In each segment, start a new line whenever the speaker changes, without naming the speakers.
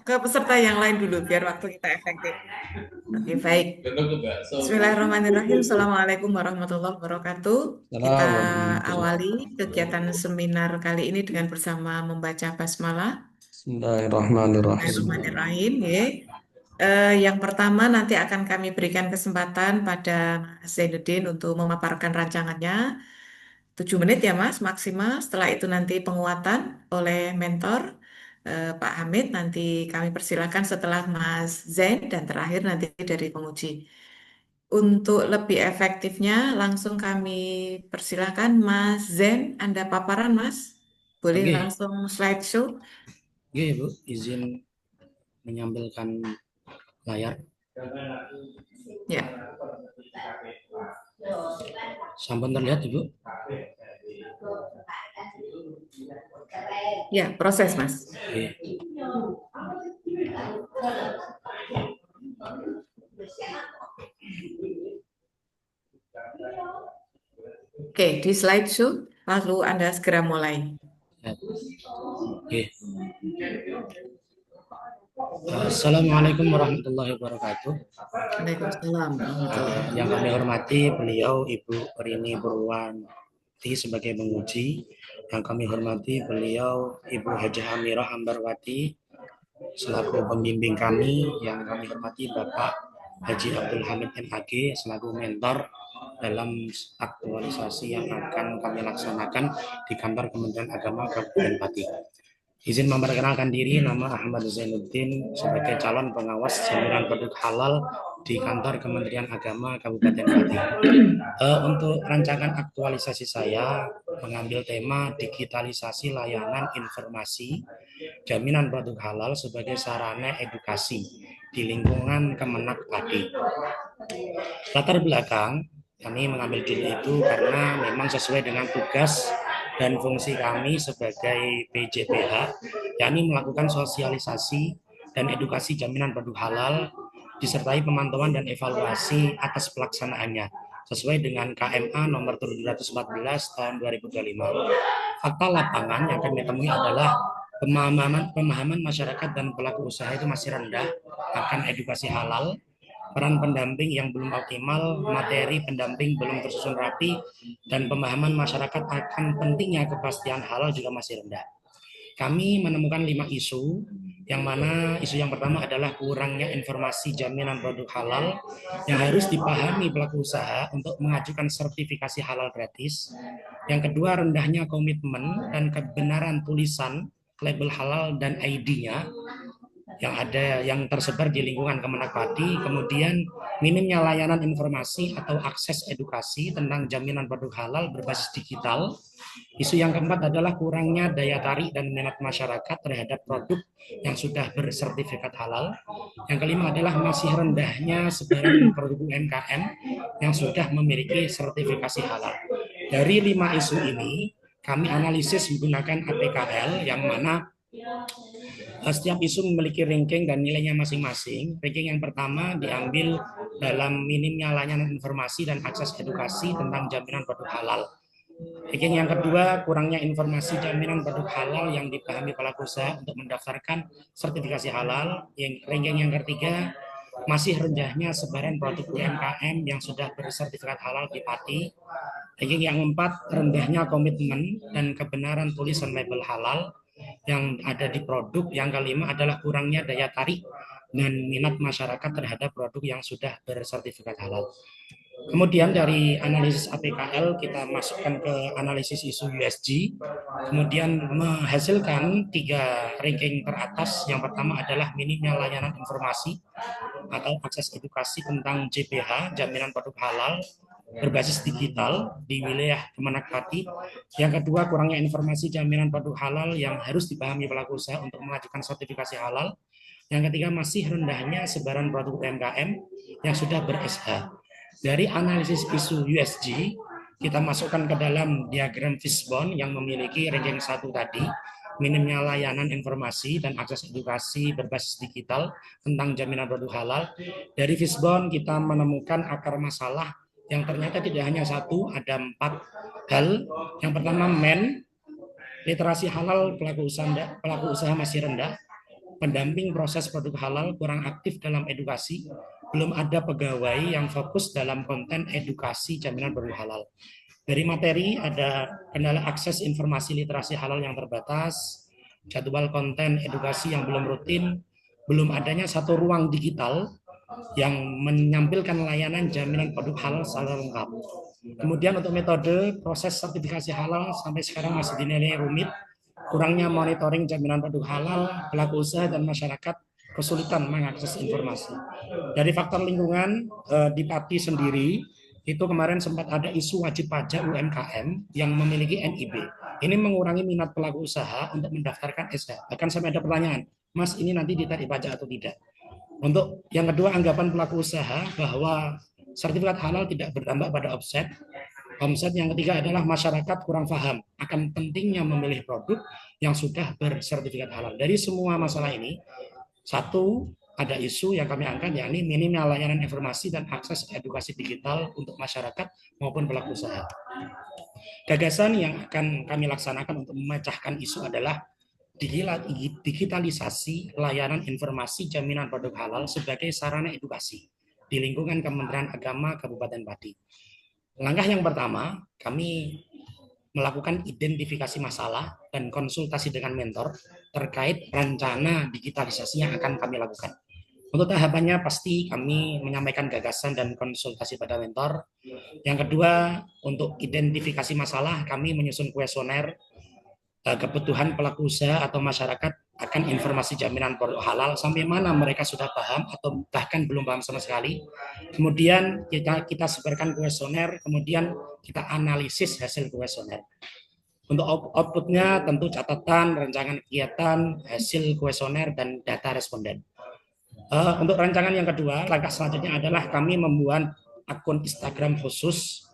ke peserta yang lain dulu biar waktu kita efektif. Oke, baik. Bismillahirrahmanirrahim. Assalamualaikum warahmatullahi wabarakatuh. Kita
Salam warahmatullahi
awali
wabarakatuh.
kegiatan seminar kali ini dengan bersama membaca basmalah.
Bismillahirrahmanirrahim.
Bismillahirrahmanirrahim. Ya. Yang pertama nanti akan kami berikan kesempatan pada Mas Zainuddin untuk memaparkan rancangannya. 7 menit ya Mas, maksimal. Setelah itu nanti penguatan oleh mentor Pak Hamid. Nanti kami persilakan setelah Mas Zain dan terakhir nanti dari penguji. Untuk lebih efektifnya, langsung kami persilakan Mas Zen, Anda paparan Mas. Boleh
Oke,
langsung slideshow?
oke Bu, izin menyambilkan layar.
Ya,
Sampun terlihat Ibu?
ya proses Mas.
Oke.
Oke, di slideshow, lalu Anda segera mulai.
Ya. Oke. Assalamualaikum warahmatullahi wabarakatuh.
Waalaikumsalam warahmatullahi
Yang kami
wabarakatuh.
hormati beliau Ibu Rini Purwanti sebagai penguji. Yang kami hormati beliau Ibu Hajah Amirah Ambarwati selaku pembimbing kami. Yang kami hormati Bapak Haji Abdul Hamid MAG selaku mentor dalam aktualisasi yang akan kami laksanakan di kantor Kementerian Agama Kabupaten Pati. Izin memperkenalkan diri, nama Ahmad Zainuddin sebagai calon pengawas jaminan produk halal di kantor Kementerian Agama Kabupaten Pati. Untuk rancangan aktualisasi saya mengambil tema digitalisasi layanan informasi jaminan produk halal sebagai sarana edukasi di lingkungan Kemenak Pati. Latar belakang kami mengambil judul itu karena memang sesuai dengan tugas dan fungsi kami sebagai PJPH, yakni melakukan sosialisasi dan edukasi jaminan produk halal disertai pemantauan dan evaluasi atas pelaksanaannya sesuai dengan KMA nomor 714 tahun 2025. Fakta lapangan yang kami temui adalah pemahaman masyarakat dan pelaku usaha itu masih rendah akan edukasi halal, peran pendamping yang belum optimal, materi pendamping belum tersusun rapi, dan pemahaman masyarakat akan pentingnya kepastian halal juga masih rendah. Kami menemukan 5 isu, yang mana isu yang pertama adalah kurangnya informasi jaminan produk halal yang harus dipahami pelaku usaha untuk mengajukan sertifikasi halal gratis. Yang kedua, rendahnya komitmen dan kebenaran tulisan label halal dan ID-nya yang tersebar di lingkungan Kemenak Pati, kemudian minimnya layanan informasi atau akses edukasi tentang jaminan produk halal berbasis digital. Isu yang keempat adalah kurangnya daya tarik dan minat masyarakat terhadap produk yang sudah bersertifikat halal. Yang kelima adalah masih rendahnya sebaran produk UMKM yang sudah memiliki sertifikasi halal. Dari 5 isu ini, kami analisis menggunakan APKL yang mana setiap isu memiliki ranking dan nilainya masing-masing. Ranking yang pertama diambil dalam minimnya layanan informasi dan akses edukasi tentang jaminan produk halal. Ranking yang kedua, kurangnya informasi jaminan produk halal yang dipahami pelaku usaha untuk mendaftarkan sertifikasi halal. Yang ranking yang ketiga, masih rendahnya sebaran produk UMKM yang sudah bersertifikat halal di Pati. Ranking yang keempat, rendahnya komitmen dan kebenaran tulisan label halal yang ada di produk. Yang kelima adalah kurangnya daya tarik dan minat masyarakat terhadap produk yang sudah bersertifikat halal. Kemudian dari analisis APKL kita masukkan ke analisis isu USG, kemudian menghasilkan 3 ranking teratas. Yang pertama adalah minimnya layanan informasi atau akses edukasi tentang JPH, jaminan produk halal berbasis digital di wilayah Kemenak Pati. Yang kedua, kurangnya informasi jaminan produk halal yang harus dipahami pelaku usaha untuk mengajukan sertifikasi halal. Yang ketiga, masih rendahnya sebaran produk UMKM yang sudah ber-SH. Dari analisis isu USG, kita masukkan ke dalam diagram fishbone yang memiliki ranking 1 tadi, minimnya layanan informasi dan akses edukasi berbasis digital tentang jaminan produk halal. Dari fishbone kita menemukan akar masalah yang ternyata tidak hanya satu, ada 4 hal. Yang pertama, literasi halal pelaku usaha masih rendah. pendamping proses produk halal kurang aktif dalam edukasi, belum ada pegawai yang fokus dalam konten edukasi jaminan produk halal. Dari materi ada kendala akses informasi literasi halal yang terbatas, jadwal konten edukasi yang belum rutin, belum adanya satu ruang digital yang menampilkan layanan jaminan produk halal secara lengkap. Kemudian untuk metode proses sertifikasi halal sampai sekarang masih dinilai rumit, kurangnya monitoring jaminan produk halal, pelaku usaha dan masyarakat kesulitan mengakses informasi. Dari faktor lingkungan di Pati sendiri itu kemarin sempat ada isu wajib pajak UMKM yang memiliki NIB. Ini mengurangi minat pelaku usaha untuk mendaftarkan SK. Bahkan sampai ada pertanyaan, Mas ini nanti ditarik pajak atau tidak? Untuk yang kedua, anggapan pelaku usaha bahwa sertifikat halal tidak berdampak pada omset. Omset yang ketiga adalah masyarakat kurang paham akan pentingnya memilih produk yang sudah bersertifikat halal. Dari semua masalah ini, satu, ada isu yang kami angkat yakni minimnya layanan informasi dan akses edukasi digital untuk masyarakat maupun pelaku usaha. Gagasan yang akan kami laksanakan untuk memecahkan isu adalah digitalisasi layanan informasi jaminan produk halal sebagai sarana edukasi di lingkungan Kementerian Agama Kabupaten Pati. Langkah yang pertama, kami melakukan identifikasi masalah dan konsultasi dengan mentor terkait rencana digitalisasi yang akan kami lakukan. Untuk tahapannya pasti kami menyampaikan gagasan dan konsultasi pada mentor. Yang kedua, untuk identifikasi masalah, kami menyusun kuesioner kebutuhan pelaku usaha atau masyarakat akan informasi jaminan produk halal, sampai mana mereka sudah paham atau bahkan belum paham sama sekali. Kemudian kita sebarkan kuesioner, kemudian kita analisis hasil kuesioner. Untuk outputnya tentu catatan, rancangan kegiatan, hasil kuesioner, dan data responden. Untuk rancangan yang kedua, langkah selanjutnya adalah kami membuat akun Instagram khusus.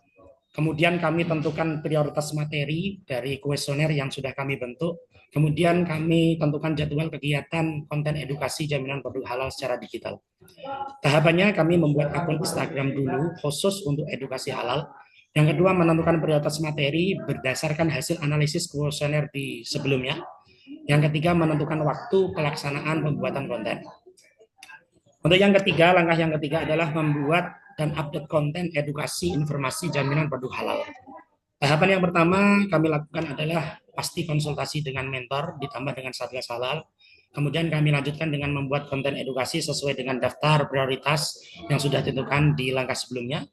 Kemudian kami tentukan prioritas materi dari kuesioner yang sudah kami bentuk. Kemudian kami tentukan jadwal kegiatan konten edukasi jaminan produk halal secara digital. Tahapannya kami membuat akun Instagram dulu khusus untuk edukasi halal. Yang kedua, menentukan prioritas materi berdasarkan hasil analisis kuesioner di sebelumnya. Yang ketiga, menentukan waktu pelaksanaan pembuatan konten. Untuk yang ketiga, langkah yang ketiga adalah membuat dan update konten edukasi informasi jaminan produk halal. Tahapan yang pertama kami lakukan adalah pasti konsultasi dengan mentor ditambah dengan Satgas Halal. Kemudian kami lanjutkan dengan membuat konten edukasi sesuai dengan daftar prioritas yang sudah ditentukan di langkah sebelumnya.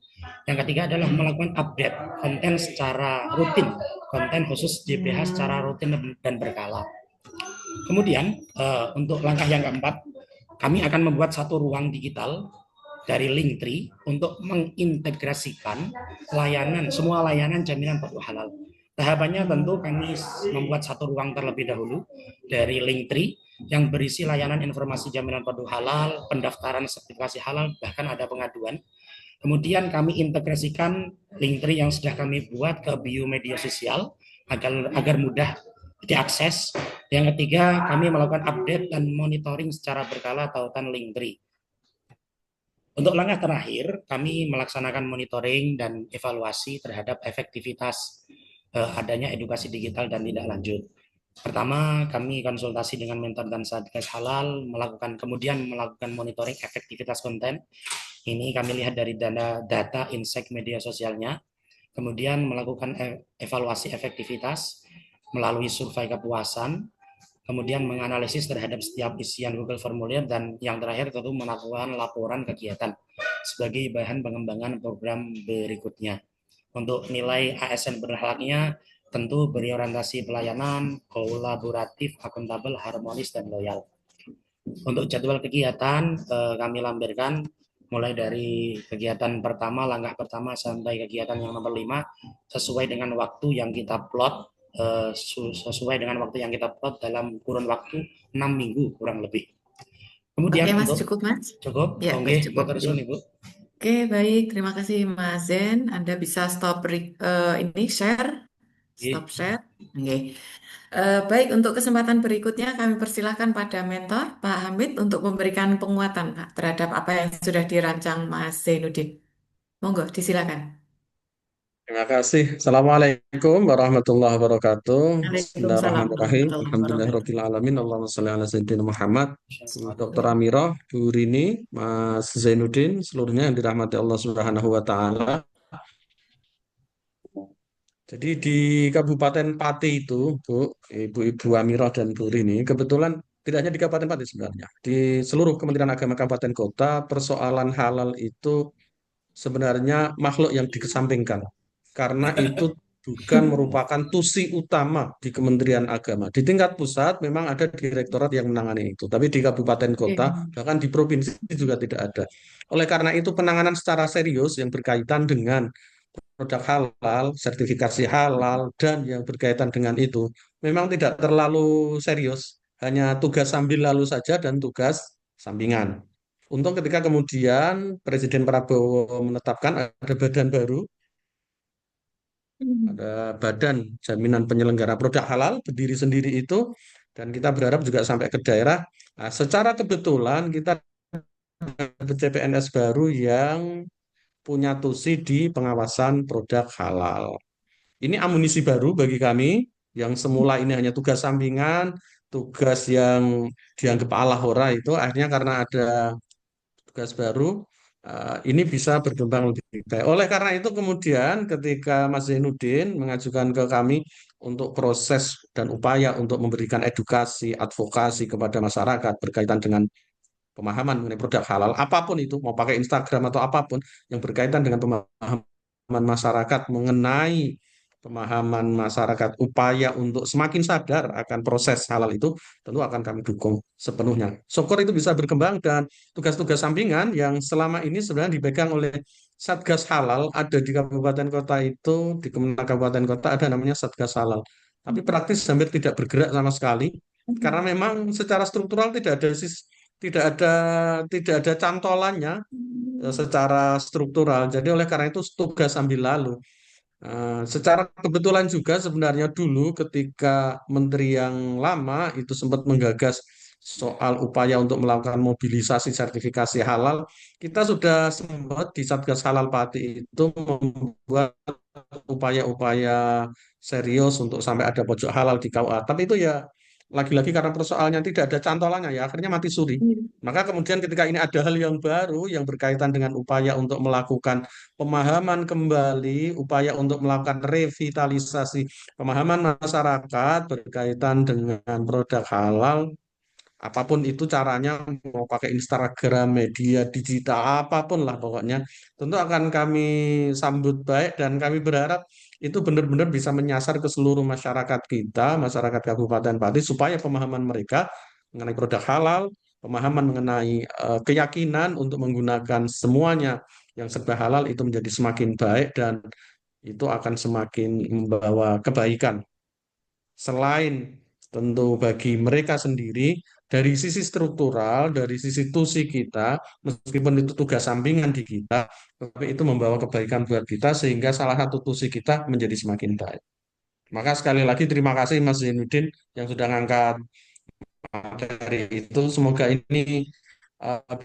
Yang ketiga adalah melakukan update konten secara rutin, konten khusus JPH secara rutin dan berkala. Kemudian untuk langkah yang keempat, kami akan membuat satu ruang digital dari Linktree untuk mengintegrasikan semua layanan jaminan produk halal. Tahapannya tentu kami membuat satu ruang terlebih dahulu dari Linktree yang berisi layanan informasi jaminan produk halal, pendaftaran sertifikasi halal, bahkan ada pengaduan. Kemudian kami integrasikan Linktree yang sudah kami buat ke bio media sosial agar mudah diakses. Yang ketiga, kami melakukan update dan monitoring secara berkala tautan Linktree. Untuk langkah terakhir, kami melaksanakan monitoring dan evaluasi terhadap efektivitas adanya edukasi digital dan tindak lanjut. Pertama, kami konsultasi dengan mentor dan Satgas Halal, kemudian melakukan monitoring efektivitas konten. Ini kami lihat dari data insight media sosialnya. Kemudian melakukan evaluasi efektivitas melalui survei kepuasan, kemudian menganalisis terhadap setiap isian Google Formulir, dan yang terakhir tentu melakukan laporan kegiatan sebagai bahan pengembangan program berikutnya. Untuk nilai ASN berhalaknya tentu berorientasi pelayanan, kolaboratif, akuntabel, harmonis, dan loyal. Untuk jadwal kegiatan kami lampirkan mulai dari kegiatan pertama, langkah pertama sampai kegiatan yang nomor 5 sesuai dengan waktu yang kita plot dalam kurun waktu 6 minggu kurang lebih.
Oke,
Kemudian
Mas,
untuk
cukup, Mas?
cukup,
Ya,
oke,
cukup.
matur suwun Ibu.
Oke, baik. Terima kasih, Mas Zen. Anda bisa ini share, stop
Oke.
share. Oke. Baik, untuk kesempatan berikutnya kami persilahkan pada mentor, Pak Hamid, untuk memberikan penguatan, Pak, terhadap apa yang sudah dirancang Mas Zainuddin. Monggo, disilakan.
Terima kasih. Assalamualaikum warahmatullahi wabarakatuh.
Waalaikumsalam
Bismillahirrahmanirrahim.
warahmatullahi wabarakatuh.
Alhamdulillahirabbil alamin. Allahumma shalli ala sayyidina Muhammad. Bu Dr.
Ya.
Amirah, Bu Rini, Mas Zainuddin, seluruhnya yang dirahmati Allah Subhanahu wa taala. Jadi di Kabupaten Pati itu, Bu, Ibu-ibu Amirah dan Bu Rini, kebetulan tidak hanya di Kabupaten Pati sebenarnya, di seluruh Kementerian Agama Kabupaten Kota, persoalan halal itu sebenarnya makhluk yang dikesampingkan karena itu bukan merupakan tusi utama di Kementerian Agama. Di tingkat pusat memang ada direktorat yang menangani itu, tapi di kabupaten kota
Oke.
bahkan di provinsi juga tidak ada. Oleh karena itu penanganan secara serius yang berkaitan dengan produk halal, sertifikasi halal dan yang berkaitan dengan itu memang tidak terlalu serius, hanya tugas sambil lalu saja dan tugas sampingan. Untung ketika kemudian Presiden Prabowo menetapkan ada badan baru,
Hmm.
ada Badan Jaminan Penyelenggara Produk Halal berdiri sendiri itu, dan kita berharap juga sampai ke daerah. Nah, secara kebetulan kita ada CPNS baru yang punya tusi di pengawasan produk halal. Ini amunisi baru bagi kami yang semula ini hanya tugas sampingan, tugas yang dianggap ala hora itu akhirnya karena ada tugas baru ini bisa berkembang lebih baik. Oleh karena itu kemudian ketika Mas Zainuddin mengajukan ke kami untuk proses dan upaya untuk memberikan edukasi, advokasi kepada masyarakat berkaitan dengan pemahaman mengenai produk halal, apapun itu, mau pakai Instagram atau apapun yang berkaitan dengan pemahaman masyarakat mengenai pemahaman masyarakat, upaya untuk semakin sadar akan proses halal itu, tentu akan kami dukung sepenuhnya. Syukur itu bisa berkembang dan tugas-tugas sampingan yang selama ini sebenarnya dipegang oleh Satgas Halal ada di kabupaten kota itu, di Kementerian Kabupaten Kota ada namanya Satgas Halal. Tapi praktis hampir tidak bergerak sama sekali karena memang secara struktural tidak ada cantolannya secara struktural. Jadi oleh karena itu tugas sambil lalu. Secara kebetulan juga sebenarnya dulu ketika menteri yang lama itu sempat menggagas soal upaya untuk melakukan mobilisasi sertifikasi halal, kita sudah sempat di Satgas Halal Pati itu membuat upaya-upaya serius untuk sampai ada pojok halal di KUA. Tapi itu ya lagi-lagi karena persoalannya tidak ada cantolannya ya akhirnya mati suri. Maka kemudian ketika ini ada hal yang baru yang berkaitan dengan upaya untuk melakukan pemahaman kembali, upaya untuk melakukan revitalisasi pemahaman masyarakat berkaitan dengan produk halal, apapun itu caranya, mau pakai Instagram, media digital, apapun lah pokoknya, tentu akan kami sambut baik dan kami berharap itu benar-benar bisa menyasar ke seluruh masyarakat kita, masyarakat Kabupaten Pati, supaya pemahaman mereka mengenai produk halal, pemahaman mengenai keyakinan untuk menggunakan semuanya yang serba halal itu menjadi semakin baik dan itu akan semakin membawa kebaikan. Selain tentu bagi mereka sendiri, dari sisi struktural, dari sisi tusi kita, meskipun itu tugas sampingan di kita, tapi itu membawa kebaikan buat kita sehingga salah satu tusi kita menjadi semakin baik. Maka sekali lagi terima kasih Mas Zainuddin yang sudah ngangkat materi itu. Semoga ini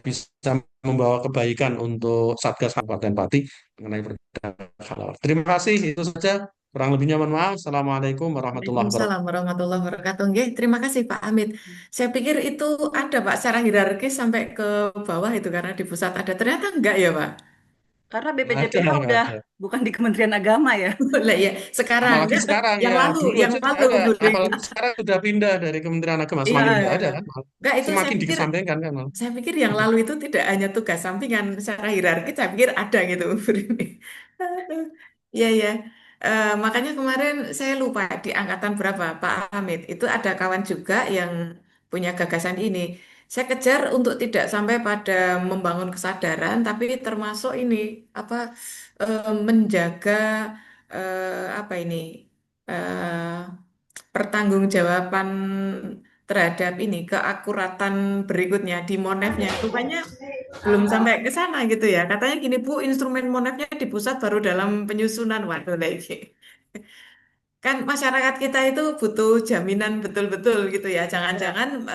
bisa membawa kebaikan untuk Satgas Kabupaten Pati mengenai produk halal. Terima kasih, itu saja. Kurang lebihnya mohon maaf. Assalamualaikum warahmatullahi wabarakatuh.
Waalaikumsalam warahmatullahi wabarakatuh. Nggih, terima kasih Pak Hamid. Saya pikir itu ada Pak secara hierarkis sampai ke bawah itu karena di pusat ada. Ternyata enggak ya Pak.
Karena
Nggak ada,
BPJPH
nggak
udah
ada.
bukan di Kementerian Agama ya.
Lah ya, sekarang
Apalagi
enggak,
sekarang
yang
ya,
lalu,
dulu
yang
aja tidak
lalu
ada.
Bu Rini.
Apalagi sekarang sudah pindah dari Kementerian Agama,
Iya,
semakin
iya.
tidak ada kan.
Enggak itu
Semakin dikesampingkan kan.
saya pikir yang lalu itu tidak hanya tugas sampingan secara hierarki, saya pikir ada gitu Bu Rini. Iya, iya. Makanya kemarin saya lupa di angkatan berapa Pak Hamid. Itu ada kawan juga yang punya gagasan ini. Saya kejar untuk tidak sampai pada membangun kesadaran, tapi termasuk ini apa menjaga apa ini pertanggungjawaban terhadap ini keakuratan berikutnya di monefnya. Rupanya belum sampai ke sana gitu ya. Katanya gini Bu, instrumen monefnya di pusat baru dalam penyusunan. Waduh lagi. Kan masyarakat kita itu butuh jaminan betul-betul gitu ya. Jangan-jangan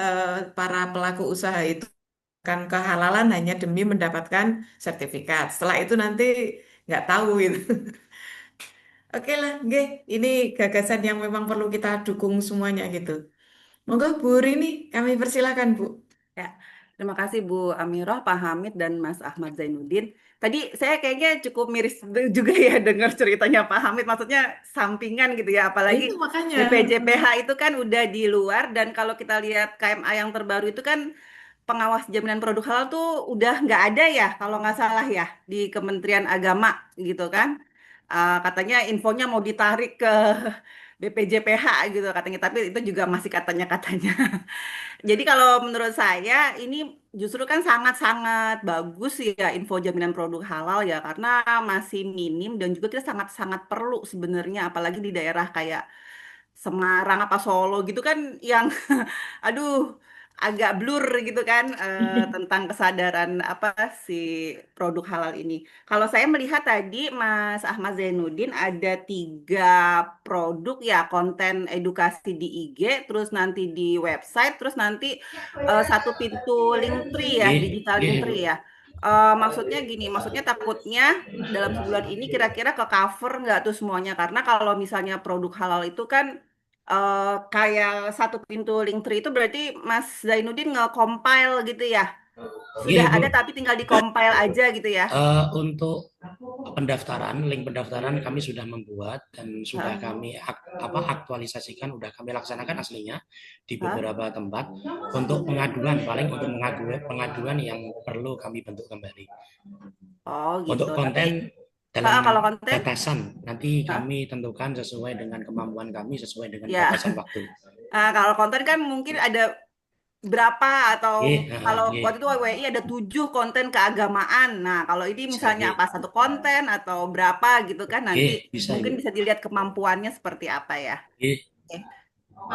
para pelaku usaha itu kan kehalalan hanya demi mendapatkan sertifikat. Setelah itu nanti nggak tahu gitu. Oke lah, nggih. Ini gagasan yang memang perlu kita dukung semuanya gitu. Monggo Bu Rini, kami persilakan Bu.
Ya, terima kasih Bu Amiroh, Pak Hamid, dan Mas Ahmad Zainuddin. Tadi saya kayaknya cukup miris juga ya dengar ceritanya Pak Hamid, maksudnya sampingan gitu ya, apalagi
Itu makanya.
BPJPH itu kan udah di luar, dan kalau kita lihat KMA yang terbaru itu kan pengawas jaminan produk halal tuh udah nggak ada ya, kalau nggak salah ya, di Kementerian Agama gitu kan. Katanya infonya mau ditarik ke BPJPH gitu katanya, tapi itu juga masih katanya-katanya. Jadi kalau menurut saya ini justru kan sangat-sangat bagus ya info jaminan produk halal ya, karena masih minim dan juga kita sangat-sangat perlu sebenarnya, apalagi di daerah kayak Semarang apa Solo gitu kan yang aduh agak blur gitu kan, tentang kesadaran apa si produk halal ini. Kalau saya melihat tadi Mas Ahmad Zainuddin ada 3 produk ya, konten edukasi di IG, terus nanti di website, terus nanti satu pintu Linktree ya,
Nggih,
digital
nggih, Ibu.
Linktree ya. Maksudnya gini, maksudnya takutnya dalam sebulan ini kira-kira ke cover nggak tuh semuanya? Karena kalau misalnya produk halal itu kan kayak satu pintu Linktree itu berarti Mas Zainuddin nge-compile gitu ya.
Nggih,
Sudah
Ibu.
ada tapi tinggal di-compile aja gitu ya.
Untuk pendaftaran, link pendaftaran kami sudah membuat dan sudah
Hah?
kami aktualisasikan, sudah kami laksanakan aslinya di
Hah?
beberapa tempat. Untuk pengaduan, paling untuk pengaduan yang perlu kami bentuk kembali.
Oh gitu.
Untuk
Tapi
konten dalam
kalau konten,
batasan, nanti
hah?
kami tentukan sesuai dengan kemampuan kami, sesuai dengan
Ya.
batasan waktu.
Kalau konten kan mungkin ada berapa atau
Nggih,
kalau
nggih.
waktu itu WWI ada 7 konten keagamaan. Nah, kalau ini
Bisa,
misalnya
nggih.
apa satu konten atau berapa gitu kan nanti
Nggih, bisa,
mungkin
Ibu.
bisa dilihat kemampuannya seperti apa ya.
Nggih.
Oke,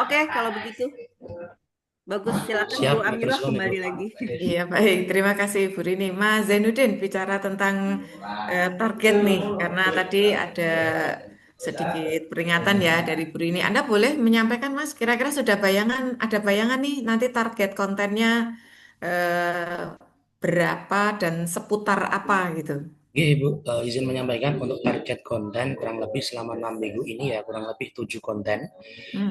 Oke, kalau begitu bagus. Silakan Bu
Siap, matur
Amirah
suwun, Ibu.
kembali lagi.
Iya, baik. Terima kasih Bu Rini. Mas Zainuddin bicara tentang target nih, karena tadi ada sedikit peringatan ya dari Bu Rini. Anda boleh menyampaikan, Mas, kira-kira sudah ada bayangan nih nanti target kontennya eh, berapa dan seputar apa gitu.
Oke, Ibu, izin menyampaikan untuk target konten kurang lebih selama 6 minggu ini ya kurang lebih 7 konten,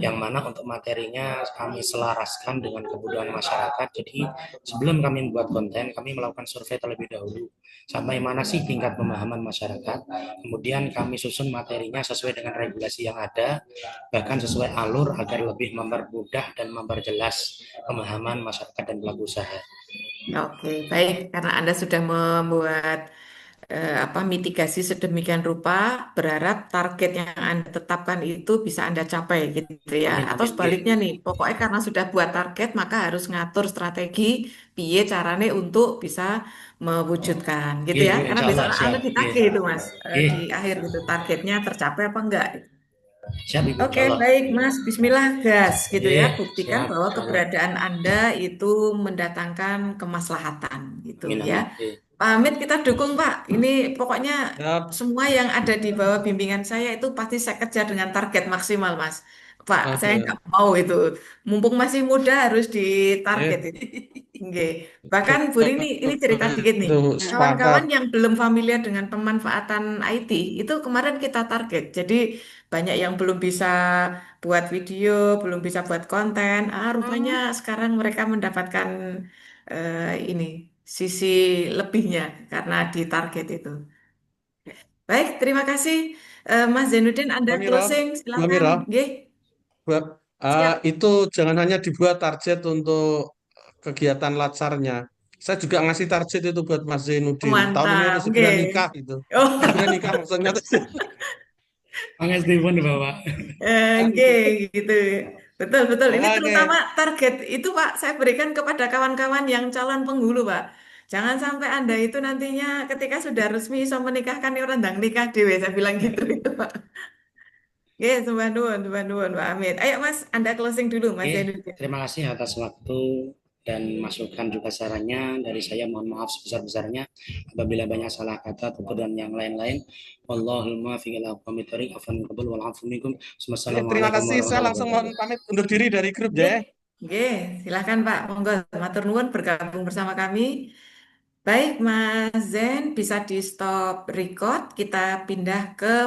yang
Hmm.
mana untuk materinya kami selaraskan dengan kebutuhan masyarakat. Jadi sebelum kami membuat konten, kami melakukan survei terlebih dahulu sampai mana sih tingkat pemahaman masyarakat. Kemudian kami susun materinya sesuai dengan regulasi yang ada, bahkan sesuai alur agar lebih mempermudah dan memperjelas pemahaman masyarakat dan pelaku usaha.
Oke, baik. Karena Anda sudah membuat mitigasi sedemikian rupa, berharap target yang Anda tetapkan itu bisa Anda capai gitu ya.
Amin,
Atau
amin.
sebaliknya nih, pokoknya karena sudah buat target, maka harus ngatur strategi piye carane untuk bisa mewujudkan gitu
Oke,
ya.
Ibu,
Karena
insya Allah
besok
siap.
Anda
Oke,
ditagih itu Mas,
oke,
di akhir gitu, targetnya tercapai apa enggak.
siap Ibu,
Oke,
insya Allah.
baik Mas. Bismillah gas gitu
Oke,
ya. Buktikan
siap,
bahwa
insya Allah.
keberadaan Anda itu mendatangkan kemaslahatan gitu
Amin,
ya.
amin. Oke.
Pak Hamid kita dukung Pak. Ini pokoknya
Ya,
semua yang ada di bawah bimbingan saya itu pasti saya kejar dengan target maksimal Mas. Pak, saya nggak
oke.
mau itu. Mumpung masih muda harus ditarget
Eh,
itu. Nggih. Bahkan Bu Rini, ini cerita dikit nih.
itu
Kawan-kawan
sepakat.
yang belum familiar dengan pemanfaatan IT, itu kemarin kita target. Jadi banyak yang belum bisa buat video, belum bisa buat konten. Rupanya
Hmm.
sekarang mereka mendapatkan ini sisi lebihnya karena ditarget itu. Baik, terima kasih Mas Zainuddin. Anda
Mbak Mira,
closing,
Mbak
silakan.
Mira,
Nggih,
buat
siap.
itu jangan hanya dibuat target untuk kegiatan latsarnya. Saya juga ngasih target itu buat Mas Zainuddin. Tahun ini
Mantap,
harus segera
nggih.
nikah gitu.
Oh,
Segera nikah maksudnya.
Pangastuipun Bapak.
nggih, gitu. Betul, betul. Ini terutama
Oke,
target itu, Pak, saya berikan kepada kawan-kawan yang calon penghulu, Pak. Jangan sampai Anda itu nantinya ketika sudah resmi bisa menikahkan orang ndang nikah dewe, saya bilang gitu itu, Pak. Oke, sembah nuwun, Pak Amit. Ayo, Mas, Anda closing dulu, Mas
Oke,
Zainuddin.
terima kasih atas waktu dan masukan juga sarannya dari saya. Mohon maaf sebesar-besarnya apabila banyak salah kata, tutur dan yang lain-lain. Wallahul muwaffiq ila aqwamit thoriq. Afwan qabul wal afu minkum.
terima
Wassalamualaikum
kasih. Saya
warahmatullahi
langsung mohon
wabarakatuh.
pamit undur diri dari grup
Oke,
ya.
oke, silakan Pak. Monggo, matur nuwun bergabung bersama kami. Baik, Mas Zen, bisa di stop record. Kita pindah ke